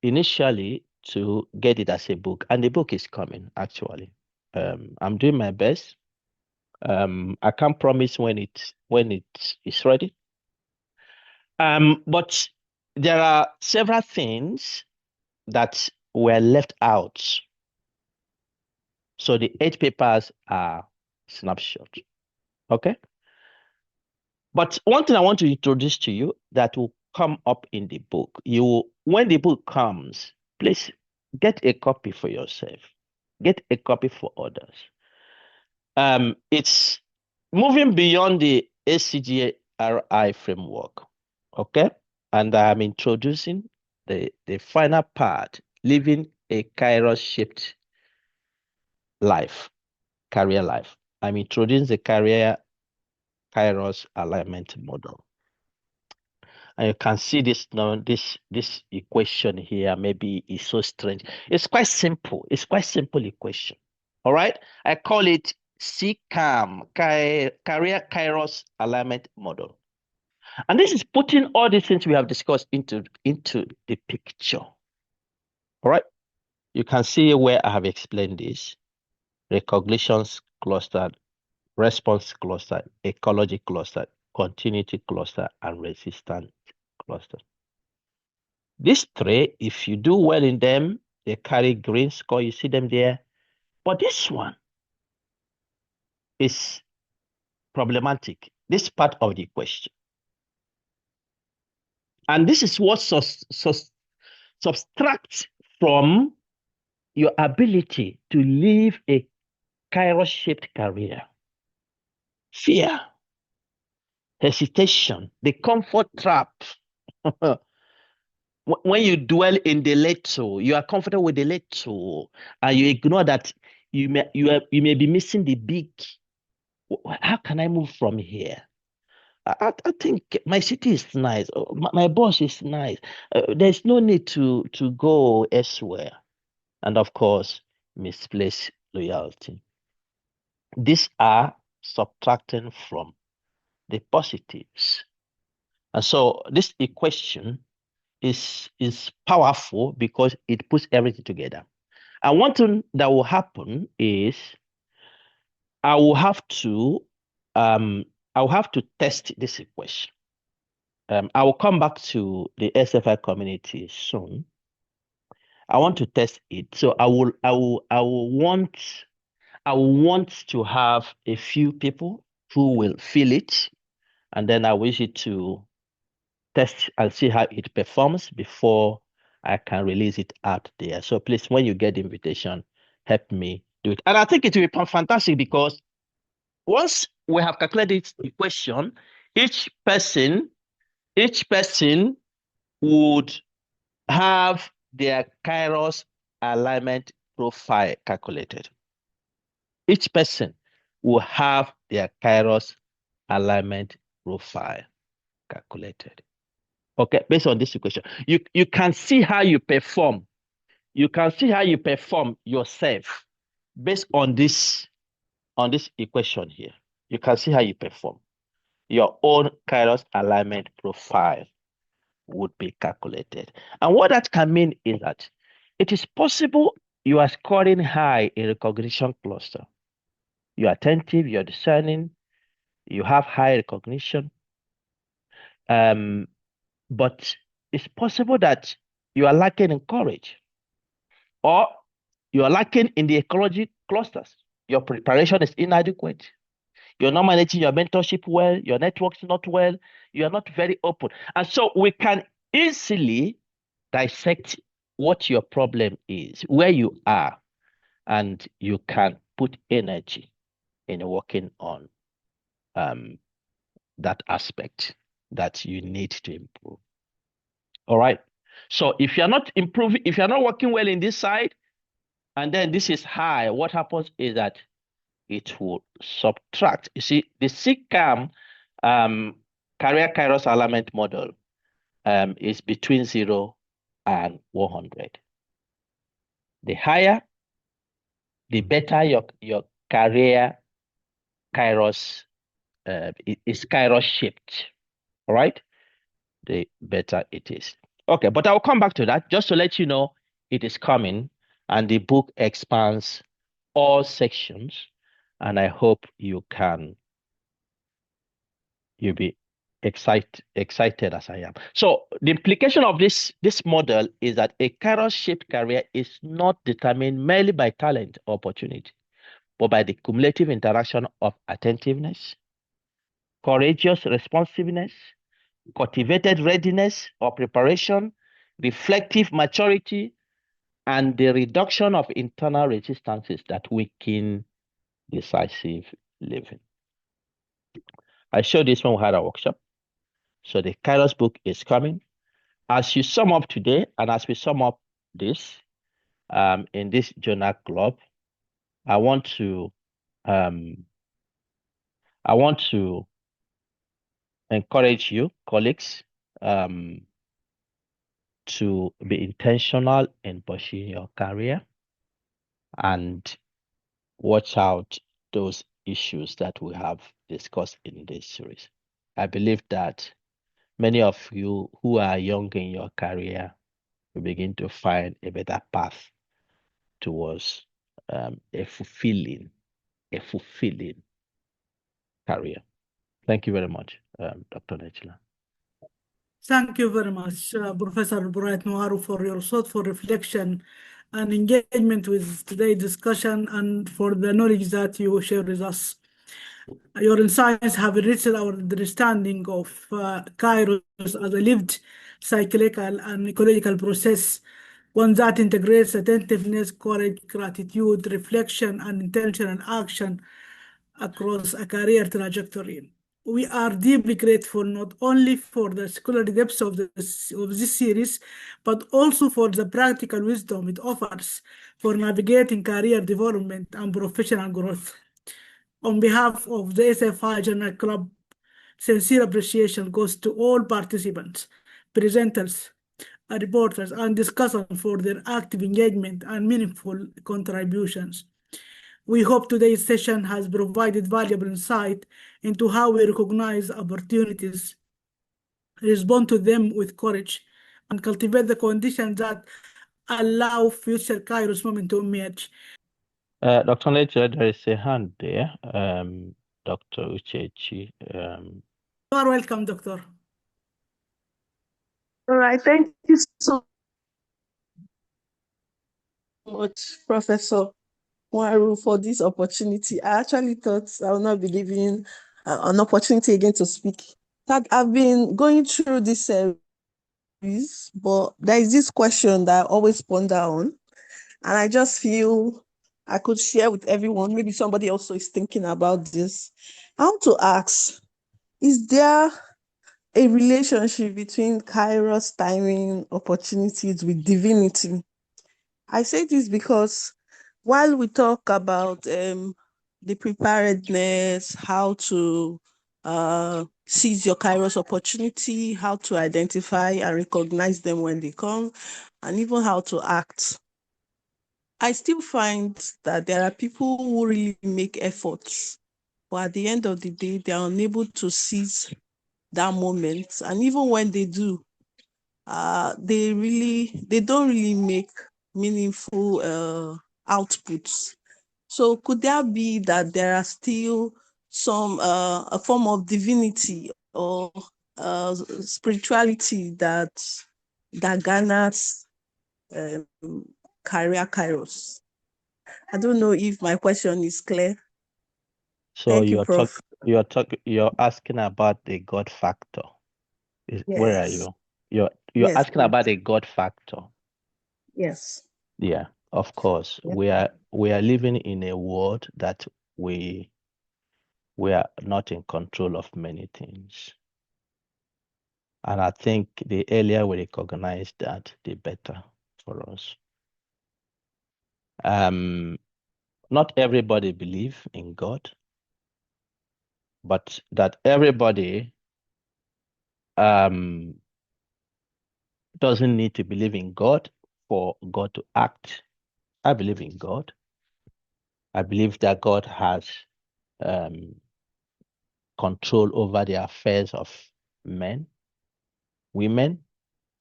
initially to get it as a book, and the book is coming, actually. I'm doing my best. I can't promise when it is ready. But there are several things that were left out. So the 8 papers are snapshot. Okay? But one thing I want to introduce to you that will come up in the book. When the book comes, please get a copy for yourself. Get a copy for others. It's moving beyond the ACGRI framework. Okay? And I'm introducing the final part, living a Kairos-shaped life, career life. I'm introducing the Kairos alignment model. And you can see this now, this equation here maybe is so strange. It's quite simple. It's quite simple equation. All right. I call it CKAM, Career Kairos Alignment Model. And this is putting all the things we have discussed into the picture. All right. You can see where I have explained this. Recognitions clustered, response cluster, ecology cluster, continuity cluster, and resistance cluster. These 3, if you do well in them, they carry green score. You see them there. But this one is problematic. This part of the question. And this is what subtracts from your ability to live a Kairos-shaped career. Fear, hesitation, the comfort trap. When you dwell in the little, you are comfortable with the little, and you ignore that you may be missing the big. How can I move from here? I think my city is nice. My boss is nice. There's no need to go elsewhere. And of course, misplaced loyalty. These are subtracting from the positives. And so this equation is powerful because it puts everything together. And one thing that will happen is I will have to test this equation. I will come back to the SFI community soon. I want to test it. So I will want to have a few people who will fill it, and then I wish it to test and see how it performs before I can release it out there. So please, when you get the invitation, help me do it. And I think it will be fantastic because once we have calculated the equation, each person would have their Kairos alignment profile calculated. Each person will have their Kairos alignment profile calculated. Okay, based on this equation, you can see how you perform. You can see how you perform yourself based on this equation here, you can see how you perform. Your own Kairos alignment profile would be calculated. And what that can mean is that it is possible you are scoring high in recognition cluster. You are attentive, you're discerning, you have high recognition. But it's possible that you are lacking in courage, or you are lacking in the ecology clusters. Your preparation is inadequate. You're not managing your mentorship well, your network's not well, you are not very open. And so we can easily dissect what your problem is, where you are, and you can put energy in working on that aspect that you need to improve. All right. So if you're not improving, if you're not working well in this side, and then this is high, what happens is that it will subtract. You see, the CCAM career Kairos alignment model is between 0 and 100. The higher, the better your career Kairos is Kairos shaped. All right, the better it is. Okay, but I'll come back to that just to let you know it is coming, and the book expands all sections, and I hope you'll be excited as I am. So the implication of this model is that a Kairos-shaped career is not determined merely by talent or opportunity, but by the cumulative interaction of attentiveness, courageous responsiveness, cultivated readiness or preparation, reflective maturity, and the reduction of internal resistances that weaken decisive living. I showed this when we had a workshop. So the Kairos book is coming. As you sum up today, and as we sum up this in this journal club, I want to encourage you, colleagues, to be intentional in pursuing your career and watch out those issues that we have discussed in this series. I believe that many of you who are young in your career will begin to find a better path towards a fulfilling career. Thank you very much, Dr. Nechila. Thank you very much, Professor Bright Nwaru, for your thoughtful reflection and engagement with today's discussion and for the knowledge that you share with us. Your insights have enriched our understanding of Kairos as a lived cyclical and ecological process, one that integrates attentiveness, courage, gratitude, reflection, and intentional action across a career trajectory. We are deeply grateful not only for the scholarly depth of this series, but also for the practical wisdom it offers for navigating career development and professional growth. On behalf of the ASFI Journal Club, sincere appreciation goes to all participants, presenters, reporters, and discussants for their active engagement and meaningful contributions. We hope today's session has provided valuable insight into how we recognize opportunities, respond to them with courage, and cultivate the conditions that allow future Kairos moment to emerge. Dr. Nechila, there is a hand there. Dr. Uchechi. You are welcome, Doctor. All right, thank you so much, Professor Nwaru, for this opportunity. I actually thought I would not be given an opportunity again to speak. That I've been going through this series, but there is this question that I always ponder on, and I just feel I could share with everyone. Maybe somebody also is thinking about this. I want to ask, is there a relationship between Kairos timing opportunities with divinity? I say this because while we talk about the preparedness, how to seize your Kairos opportunity, how to identify and recognize them when they come, and even how to act, I still find that there are people who really make efforts, but at the end of the day, they are unable to seize that moment. And even when they do, they don't really make meaningful outputs. So could there be that there are still some a form of divinity or spirituality that garners um, career Kairos? I don't know if my question is clear. So Thank you, Prof. you're asking about the God factor. Where are Yes. you? You're Yes, asking please. about the God factor. Yes. Yeah, of course. Yes. We are living in a world that we are not in control of many things. And I think the earlier we recognize that, the better for us. Not everybody believe in God, but that everybody doesn't need to believe in God for God to act. I believe in God. I believe that God has control over the affairs of men, women,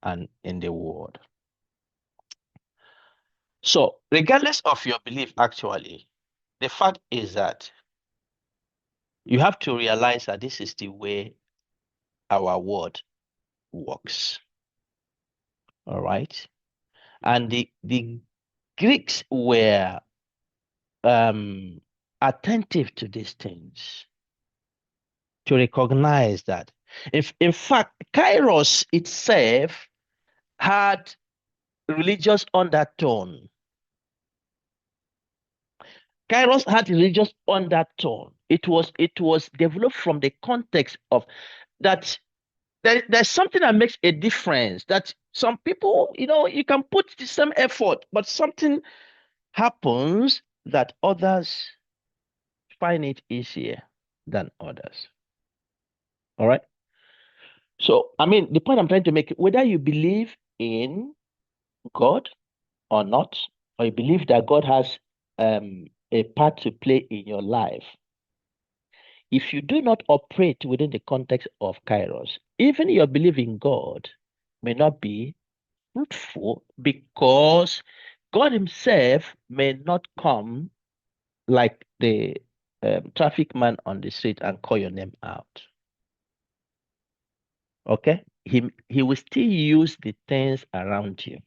and in the world. So, regardless of your belief, actually, the fact is that you have to realize that this is the way our world works. All right. And the Greeks were attentive to these things to recognize that. If in fact, Kairos itself had religious undertone. Kairos had religious undertone. It was developed from the context of that there's something that makes a difference. That some people, you can put the same effort, but something happens that others find it easier than others. All right. So, I mean, the point I'm trying to make, whether you believe in God or not, or you believe that God has a part to play in your life, if you do not operate within the context of Kairos, even your belief in God may not be fruitful because God Himself may not come like the traffic man on the street and call your name out. Okay? He will still use the things around you.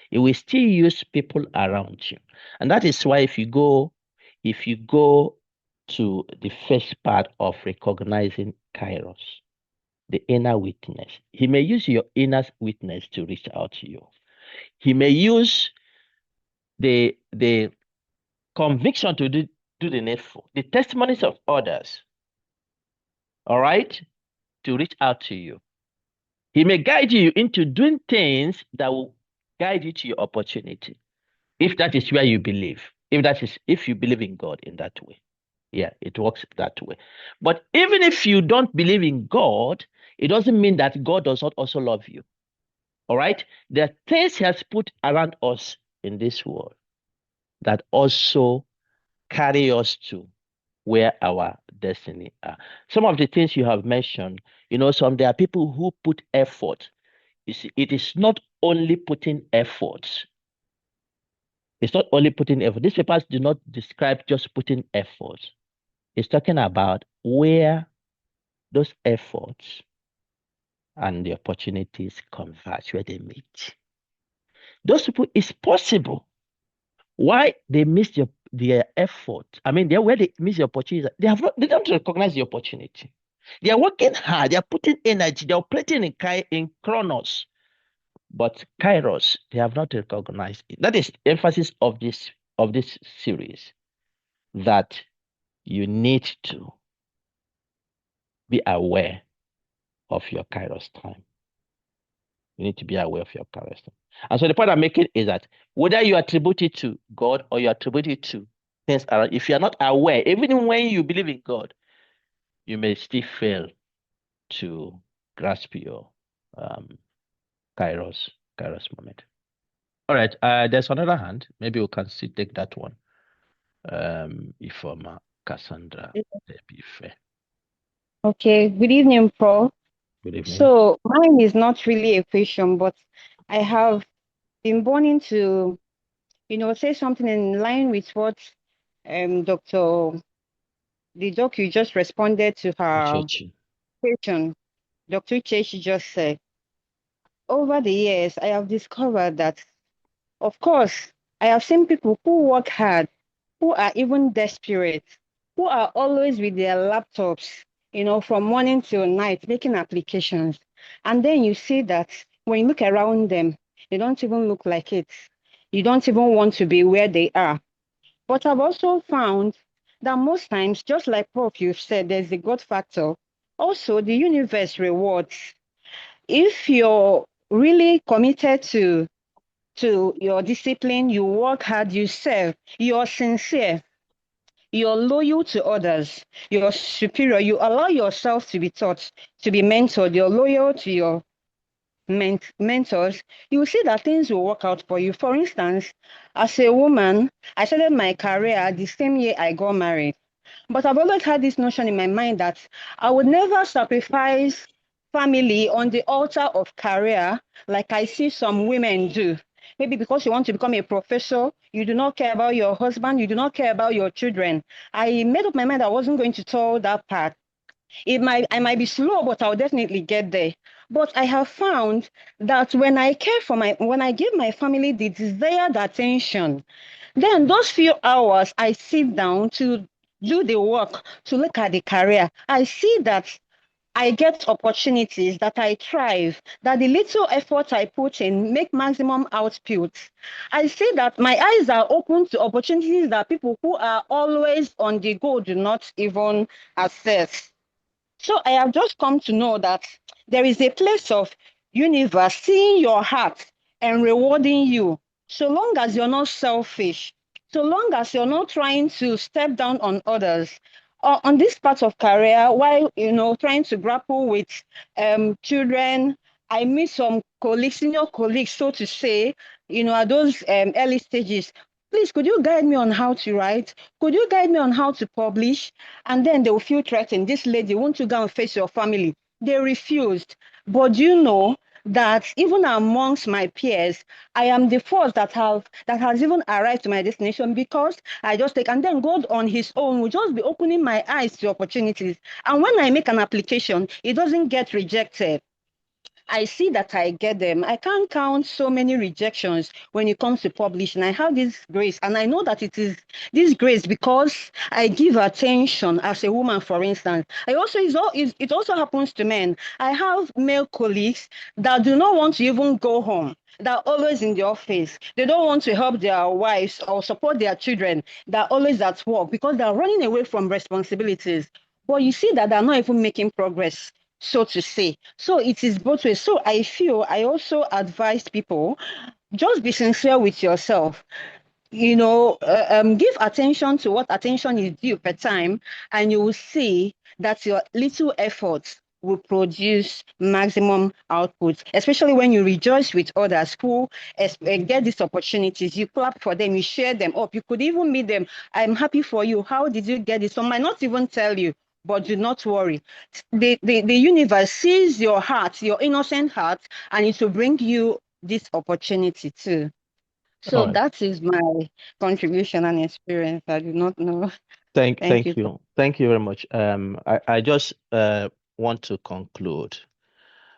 He will still use people around you. And that is why if you go to the first part of recognizing Kairos, the inner witness, he may use your inner witness to reach out to you. He may use the conviction to do the needful, the testimonies of others, all right, to reach out to you. He may guide you into doing things that will guide you to your opportunity. If that is where you believe, if you believe in God in that way, yeah, it works that way. But even if you don't believe in God, it doesn't mean that God does not also love you. All right, there are things He has put around us in this world that also carry us to where our destiny are. Some of the things you have mentioned, there are people who put effort. You see, it is not only putting effort. It's not only putting effort. These papers do not describe just putting effort. It's talking about where those efforts and the opportunities converge, where they meet. Those people, it's possible. Why they miss their effort? I mean, where they miss the opportunity, they don't recognize the opportunity. They are working hard. They are putting energy. They are operating in chronos. But Kairos, they have not recognized it. That is the emphasis of this series, that you need to be aware of your Kairos time. You need to be aware of your Kairos time. And so the point I'm making is that whether you attribute it to God or you attribute it to things around, if you are not aware, even when you believe in God, you may still fail to grasp your Kairos moment. All right. There's another hand. Maybe we can still take that one. Ifoma Cassandra Ebife. Okay, good evening, Prof. Good evening. So mine is not really a question, but I have been wanting to, say something in line with what Dr. the doc you just responded to her Uchechi. question. Dr. Chechi just said, over the years, I have discovered that, of course, I have seen people who work hard, who are even desperate, who are always with their laptops, from morning till night, making applications. And then you see that when you look around them, they don't even look like it. You don't even want to be where they are. But I've also found that most times, just like Prof, you've said, there's a God factor. Also, the universe rewards. If you're really committed to your discipline, you work hard, you serve, you're sincere, you're loyal to others, you're superior, you allow yourself to be taught, to be mentored, you're loyal to your mentors, you will see that things will work out for you. For instance, as a woman, I started my career the same year I got married. But I've always had this notion in my mind that I would never sacrifice family on the altar of career like I see some women do. Maybe because you want to become a professor, you do not care about your husband, you do not care about your children. I made up my mind I wasn't going to tell that part. I might be slow, but I'll definitely get there. But I have found that when I give my family the desired attention, then those few hours I sit down to do the work, to look at the career, I see that I get opportunities, that I thrive, that the little effort I put in make maximum output. I see that my eyes are open to opportunities that people who are always on the go do not even access. So I have just come to know that there is a place of universe seeing your heart and rewarding you, so long as you're not selfish, so long as you're not trying to step down on others. On this part of career, while trying to grapple with children, I meet some colleagues, senior colleagues, so to say, at those early stages. Please, could you guide me on how to write? Could you guide me on how to publish? And then they will feel threatened. This lady, won't you go and face your family? They refused. But you know that even amongst my peers, I am the first that has even arrived to my destination because I just take, and then God on his own will just be opening my eyes to opportunities. And when I make an application, it doesn't get rejected. I see that I get them. I can't count so many rejections when it comes to publishing. I have this grace, and I know that it is this grace because I give attention as a woman, for instance. It also happens to men. I have male colleagues that do not want to even go home. They're always in the office. They don't want to help their wives or support their children. They're always at work because they're running away from responsibilities. But you see that they're not even making progress, so to say. So it is both ways. So I feel I also advise people, just be sincere with yourself. Give attention to what attention is due per time, and you will see that your little efforts will produce maximum output, especially when you rejoice with others who get these opportunities. You clap for them, you share them up. You could even meet them. I'm happy for you. How did you get it? Some might not even tell you, but do not worry. The universe sees your heart, your innocent heart, and it will bring you this opportunity too. All So right. that is my contribution and experience. I do not know. Thank Thank you. you. Thank you very much. I just want to conclude.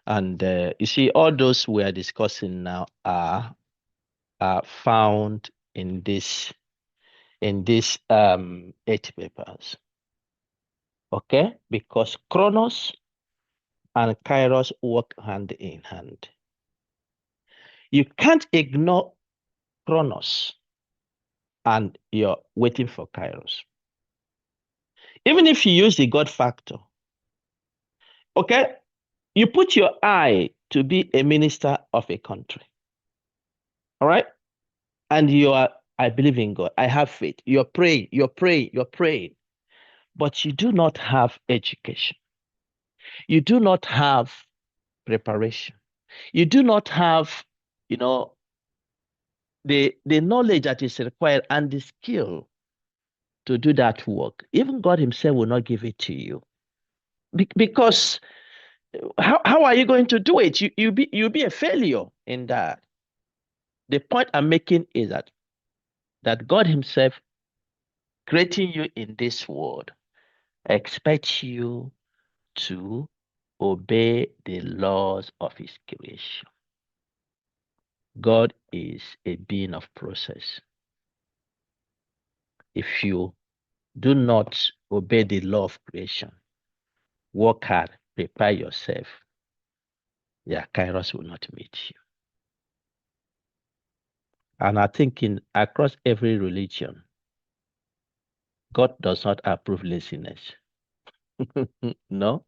And you see, all those we are discussing now are found in these 8 papers. Okay? Because Chronos and Kairos work hand in hand. You can't ignore Chronos and you're waiting for Kairos. Even if you use the God factor, okay? You put your eye to be a minister of a country. All right? And I believe in God. I have faith. You're praying, but you do not have education. You do not have preparation. You do not have, the knowledge that is required and the skill to do that work, even God himself will not give it to you. Because how are you going to do it? You'll be a failure in that. The point I'm making is that God himself creating you in this world expects you to obey the laws of his creation. God is a being of process. If you do not obey the law of creation, work hard, prepare yourself, Kairos will not meet you. And I think across every religion, God does not approve laziness. No?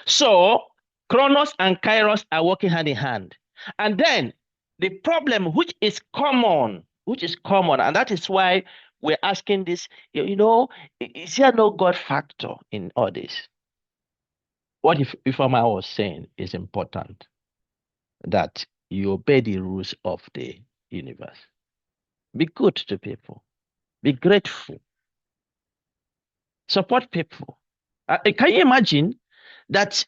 So, Chronos and Kairos are working hand in hand. And then the problem, which is common, and that is why we're asking this, is there no God factor in all this? What if I was saying is important, that you obey the rules of the universe. Be good to people. Be grateful. Support people. Can you imagine that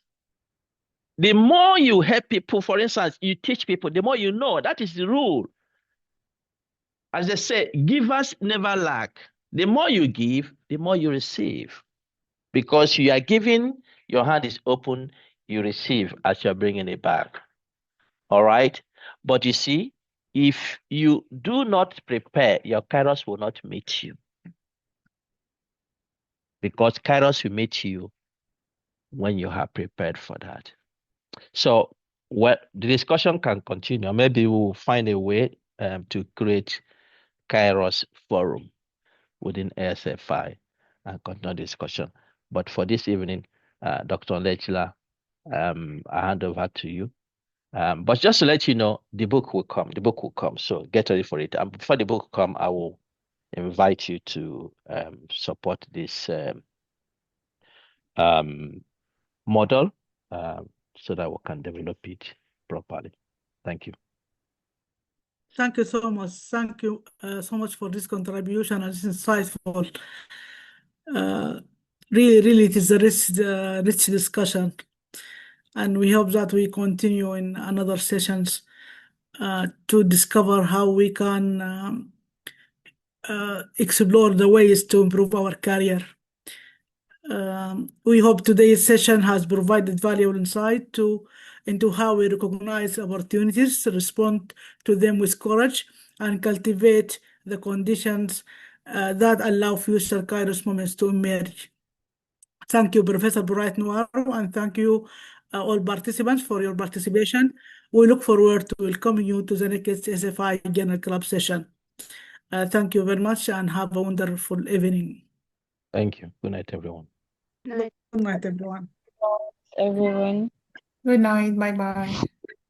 the more you help people, for instance, you teach people, the more you know. That is the rule. As they say, givers never lack. The more you give, the more you receive. Because you are giving, your hand is open, you receive as you're bringing it back. All right? But you see, if you do not prepare, your Kairos will not meet you. Because Kairos will meet you when you are prepared for that. So the discussion can continue. Maybe we'll find a way to create Kairos forum within ASFI and continue discussion. But for this evening, Dr. Lechila, I hand over to you. But just to let you know, the book will come. The book will come. So get ready for it. And before the book come, I will invite you to support this model so that we can develop it properly. Thank you. Thank you so much. Thank you so much for this contribution and this insightful. Really, it is a rich discussion, and we hope that we continue in another sessions to discover how we can explore the ways to improve our career. We hope today's session has provided valuable insight into how we recognize opportunities, respond to them with courage, and cultivate the conditions that allow future Kairos moments to emerge. Thank you, Professor Bright Nwaru, and thank you all participants for your participation. We look forward to welcoming you to the next SFI General Club session. Thank you very much and have a wonderful evening. Thank you. Good night, everyone. Good night, Good night, everyone. Everyone. Good night. Bye-bye.